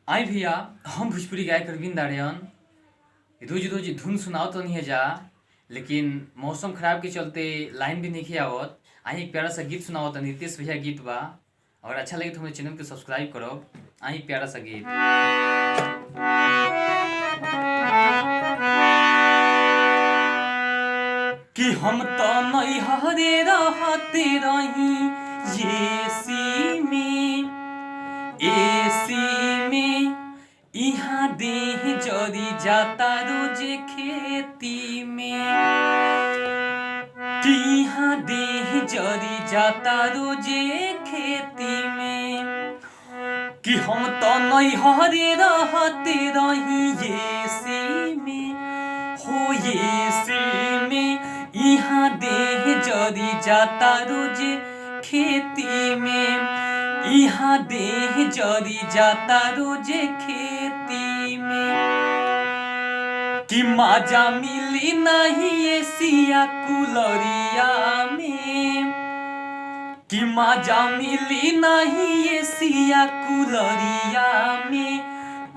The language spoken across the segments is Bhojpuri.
आई भैया, हम भोजपुरी गायक अरविंद आर्यन रोज रोज धुन सुनाओ तो नहीं है जा, लेकिन मौसम खराब के चलते लाइन भी नहीं आवत। आई एक प्यारा सा गीत सुनाओ तो नीतीश भैया गीत बा। अगर अच्छा लगे तो हमारे चैनल को सब्सक्राइब करो। आई एक प्यारा सा गीत। कि हम तो नहीं हरे रहते रही एसी में, एसी में यहाँ देह जरी जाता रोज खेती में, कि यहाँ देह जरी जाता रोज खेती में। कि हम तो नहीं हरे रहते रही एसी में, हो एसी में यहाँ देह जरी जाता रोज खेती में, यहाँ देह जरी जाता रोज खेती में। कि मजा मिली नहीं एसिया कुलरिया में, कि मजा मिली नहीं एसिया कुलरिया में,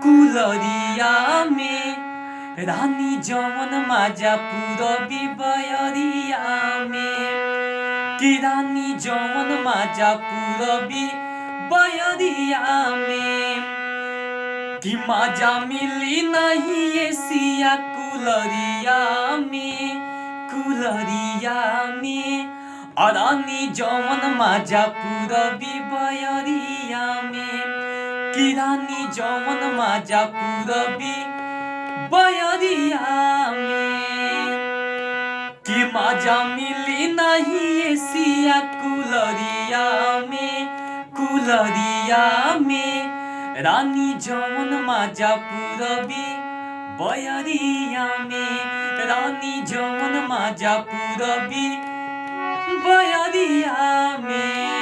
कुलरिया में। रानी जवन मजा पूरबी बयरिया में, कि रानी जवन मजा पूरबी बयरिया में। कि मजा मिली नहीं एसिया कुलरिया में, कुलरिया में। रानी जवन मजा पूरबी बयरिया में, कि रानी जवन मजा पूरबी बयरिया में। कि मजा मिली नहीं एसिया कुलरिया में, कुलरिया में। रानी जवन मजा पूरबी बयरिया में, रानी जवन मजा पूरबी बयरिया में।